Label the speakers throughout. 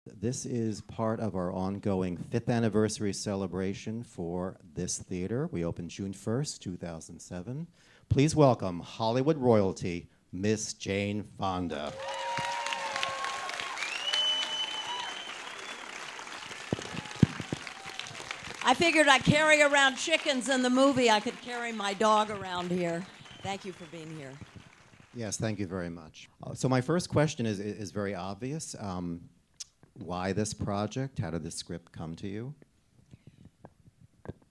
Speaker 1: This is part of our ongoing 5th anniversary celebration for this theater. We opened June 1st, 2007. Please welcome Hollywood royalty, Miss Jane Fonda.
Speaker 2: I figured I'd carry around chickens in the movie. I could carry my dog around here. Thank you for being here.
Speaker 1: Yes, thank you very much. So my first question is very obvious. Why this project? How did the script come to you?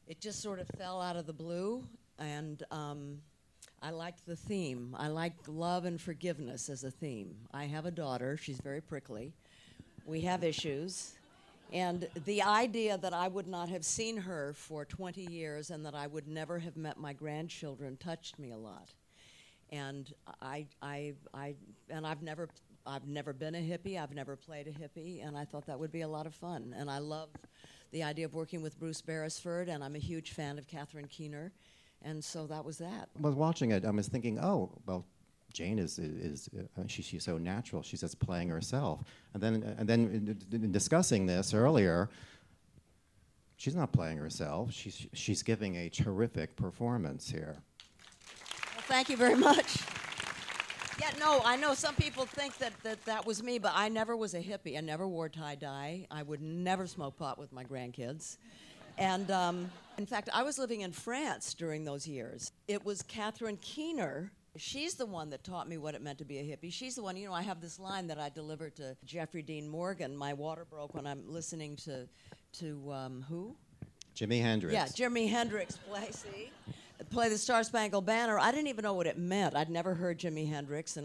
Speaker 2: It just sort of fell out of the blue, and I liked the theme. I liked love and forgiveness as a theme. I have a daughter. She's very prickly. We have issues. And the idea that I would not have seen her for 20 years and that I would never have met my grandchildren touched me a lot. And I've never been a hippie. I've never played a hippie, and I thought that would be a lot of fun. And I love the idea of working with Bruce Beresford, and I'm a huge fan of Catherine Keener, and so that was that.
Speaker 1: I was watching it. I was thinking, oh, well, Jane she's so natural. She's just playing herself. And then in discussing this earlier, she's not playing herself. She's giving a terrific performance here.
Speaker 2: Well, thank you very much. Yeah, no, I know some people think that was me, but I never was a hippie. I never wore tie-dye. I would never smoke pot with my grandkids. And in fact, I was living in France during those years. It was Catherine Keener. She's the one that taught me what it meant to be a hippie. She's the one, I have this line that I delivered to Jeffrey Dean Morgan. My water broke when I'm listening to who?
Speaker 1: Jimi Hendrix.
Speaker 2: Yeah, Jimi Hendrix play the Star Spangled Banner. I didn't even know what it meant. I'd never heard Jimi Hendrix.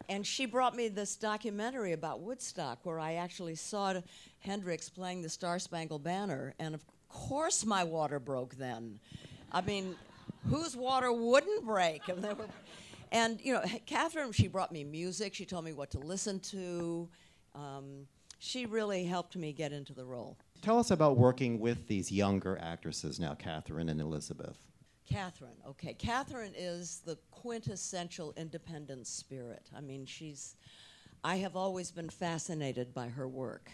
Speaker 2: And she brought me this documentary about Woodstock where I actually saw Hendrix playing the Star Spangled Banner. And of course my water broke then. I mean, whose water wouldn't break? And Catherine, she brought me music. She told me what to listen to. She really helped me get into the role.
Speaker 1: Tell us about working with these younger actresses now, Catherine and Elizabeth.
Speaker 2: Catherine, okay. Catherine is the quintessential independent spirit. I mean, I have always been fascinated by her work.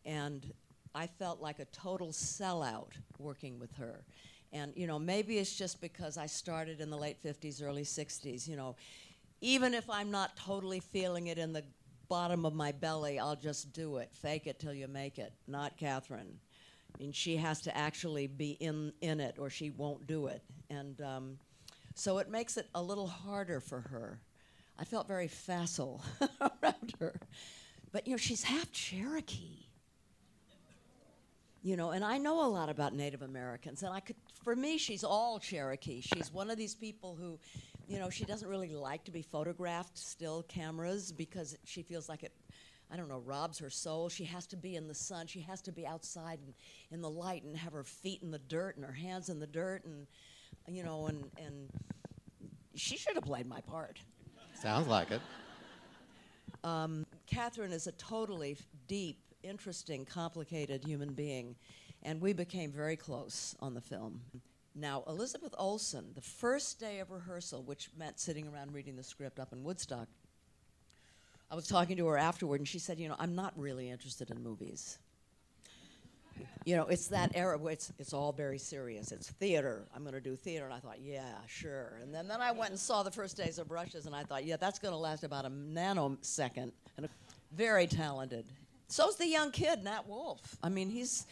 Speaker 2: And I felt like a total sellout working with her. And, maybe it's just because I started in the late 50s, early 60s, even if I'm not totally feeling it in the bottom of my belly, I'll just do it. Fake it till you make it. Not Catherine. I mean, she has to actually be in it or she won't do it. And so it makes it a little harder for her. I felt very facile around her. But, she's half Cherokee. And I know a lot about Native Americans. And for me, she's all Cherokee. She's one of these people who, she doesn't really like to be photographed, still cameras, because she feels like it, robs her soul. She has to be in the sun. She has to be outside and in the light and have her feet in the dirt and her hands in the dirt. And, and she should have played my part.
Speaker 1: Sounds like it.
Speaker 2: Catherine is a totally deep, interesting, complicated human being, and we became very close on the film. Now, Elizabeth Olsen, the first day of rehearsal, which meant sitting around reading the script up in Woodstock, I was talking to her afterward, and she said, I'm not really interested in movies. It's that era where it's all very serious. It's theater. I'm going to do theater. And I thought, yeah, sure. And then I went and saw the first days of Rushes, and I thought, yeah, that's going to last about a nanosecond. And very talented. So's the young kid, Nat Wolff. I mean, his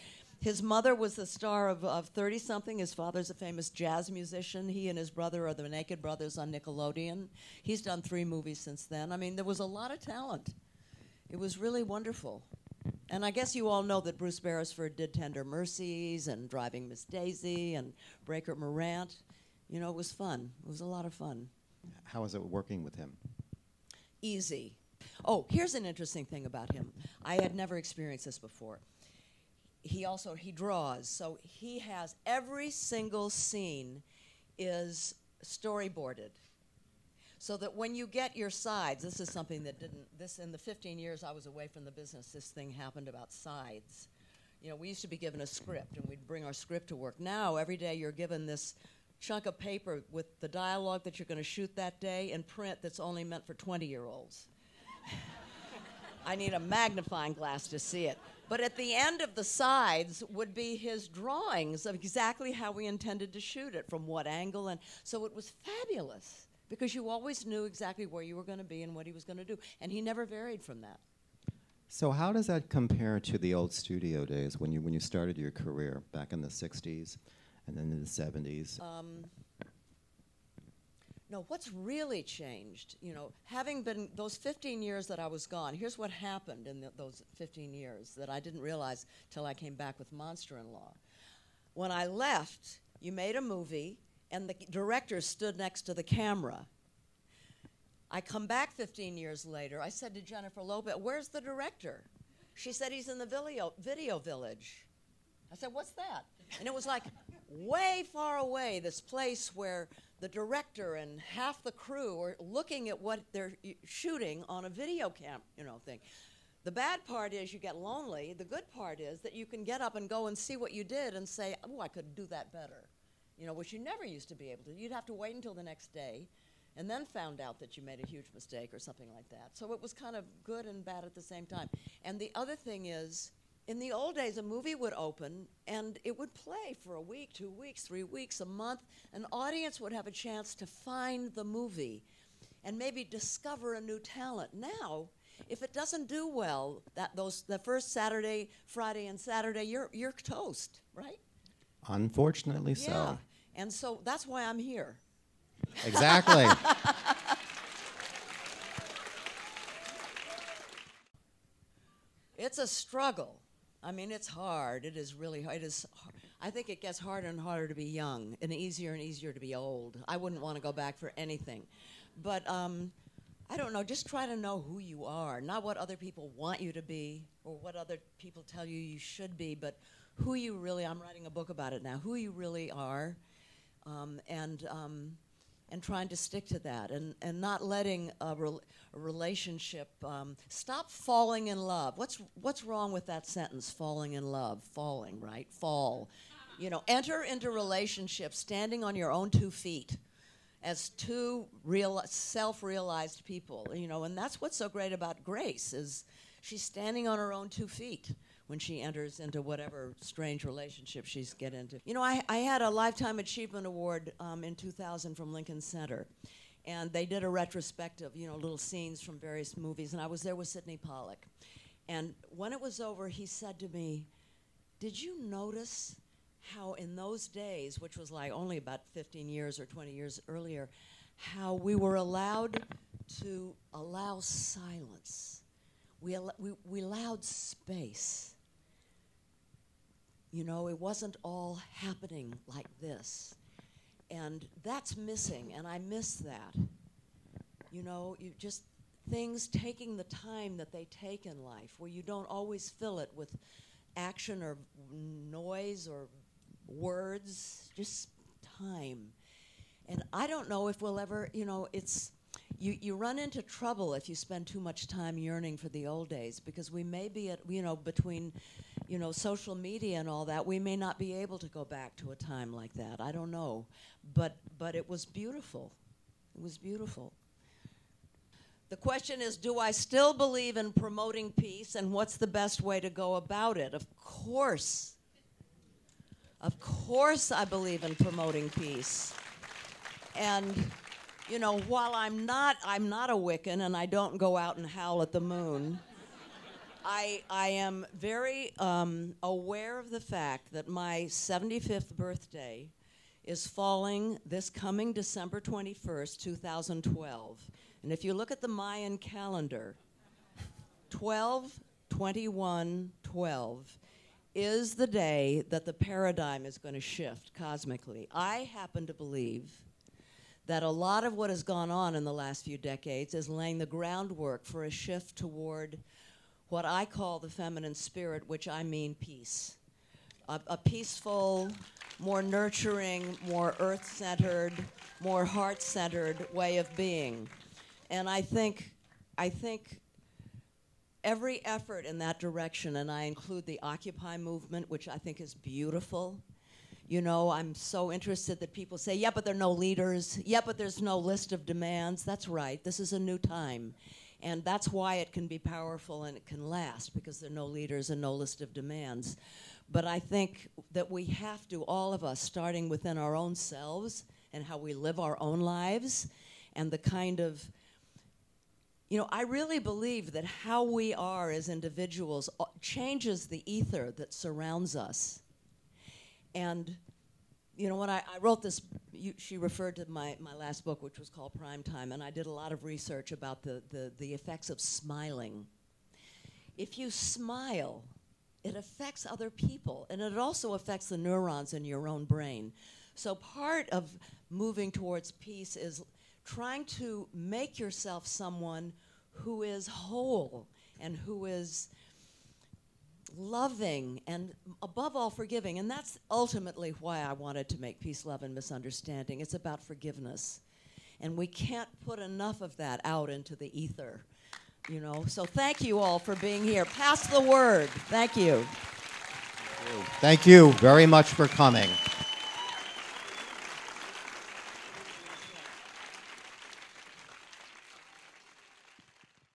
Speaker 2: mother was the star of 30-something. His father's a famous jazz musician. He and his brother are the Naked Brothers on Nickelodeon. He's done 3 movies since then. I mean, there was a lot of talent. It was really wonderful. And I guess you all know that Bruce Beresford did Tender Mercies and Driving Miss Daisy and Breaker Morant. It was fun. It was a lot of fun.
Speaker 1: How was it working with him?
Speaker 2: Easy. Oh, here's an interesting thing about him. I had never experienced this before. He draws, so he has every single scene is storyboarded. So that when you get your sides, this is something that in the 15 years I was away from the business, this thing happened about sides. We used to be given a script, and we'd bring our script to work. Now, every day you're given this chunk of paper with the dialogue that you're going to shoot that day in print that's only meant for 20-year-olds. I need a magnifying glass to see it. But at the end of the sides would be his drawings of exactly how we intended to shoot it, from what angle. And so it was fabulous because you always knew exactly where you were going to be and what he was going to do. And he never varied from that.
Speaker 1: So how does that compare to the old studio days when you started your career back in the 60s and then in the 70s?
Speaker 2: No, what's really changed, having been those 15 years that I was gone, here's what happened in those 15 years that I didn't realize till I came back with Monster-in-Law. When I left, you made a movie, and the director stood next to the camera. I come back 15 years later. I said to Jennifer Lopez, "Where's the director?" She said, "He's in the video village." I said, "What's that?" And it was like way far away, this place where the director and half the crew are looking at what they're shooting on a video thing. The bad part is you get lonely. The good part is that you can get up and go and see what you did and say, "Oh, I could do that better," which you never used to be able to. You'd have to wait until the next day and then found out that you made a huge mistake or something like that. So it was kind of good and bad at the same time. And the other thing is, in the old days, a movie would open, and it would play for a week, 2 weeks, 3 weeks, a month. An audience would have a chance to find the movie and maybe discover a new talent. Now, if it doesn't do well, the first Saturday, Friday, and Saturday, you're toast, right?
Speaker 1: Unfortunately
Speaker 2: Yeah.
Speaker 1: so.
Speaker 2: And so that's why I'm here.
Speaker 1: Exactly.
Speaker 2: It's a struggle. I mean, it's hard. It is really hard. I think it gets harder and harder to be young and easier to be old. I wouldn't want to go back for anything. But I don't know, just try to know who you are, not what other people want you to be or what other people tell you should be, but who you really, I'm writing a book about it now, who you really are, and trying to stick to that and not letting a relationship, stop falling in love. What's wrong with that sentence, falling in love? Falling, right? Fall. Enter into relationships standing on your own 2 feet as two self-realized people, and that's what's so great about Grace is she's standing on her own 2 feet when she enters into whatever strange relationship she's get into. I had a Lifetime Achievement Award in 2000 from Lincoln Center, and they did a retrospective, little scenes from various movies, and I was there with Sidney Pollack. And when it was over, he said to me, "Did you notice how in those days, which was like only about 15 years or 20 years earlier, how we were allowed to allow silence? We allowed space. It wasn't all happening like this. And that's missing, and I miss that. You just things taking the time that they take in life, where you don't always fill it with action or noise or words, just time. And I don't know if we'll ever, you run into trouble if you spend too much time yearning for the old days, because we may be at, between, social media and all that, we may not be able to go back to a time like that. I don't know. But it was beautiful. It was beautiful. The question is, do I still believe in promoting peace, and what's the best way to go about it? Of course. Of course I believe in promoting peace. And while I'm not a Wiccan and I don't go out and howl at the moon, I am very aware of the fact that my 75th birthday is falling this coming December 21st, 2012. And if you look at the Mayan calendar, 12/21/12 is the day that the paradigm is going to shift cosmically. I happen to believe that a lot of what has gone on in the last few decades is laying the groundwork for a shift toward what I call the feminine spirit, which I mean peace. A peaceful, more nurturing, more earth-centered, more heart-centered way of being. And I think every effort in that direction, and I include the Occupy movement, which I think is beautiful. I'm so interested that people say, yeah, but there are no leaders. Yeah, but there's no list of demands. That's right. This is a new time. And that's why it can be powerful and it can last, because there are no leaders and no list of demands. But I think that we have to, all of us, starting within our own selves and how we live our own lives, and the kind of, you know, I really believe that how we are as individuals changes the ether that surrounds us. And, you know, when I wrote this, she referred to my last book, which was called Prime Time, and I did a lot of research about the effects of smiling. If you smile, it affects other people, and it also affects the neurons in your own brain. So part of moving towards peace is trying to make yourself someone who is whole and who is loving and above all forgiving. And that's ultimately why I wanted to make Peace, Love, and Misunderstanding. It's about forgiveness. And we can't put enough of that out into the ether, you know. So thank you all for being here. Pass the word. Thank you.
Speaker 1: Thank you very much for coming.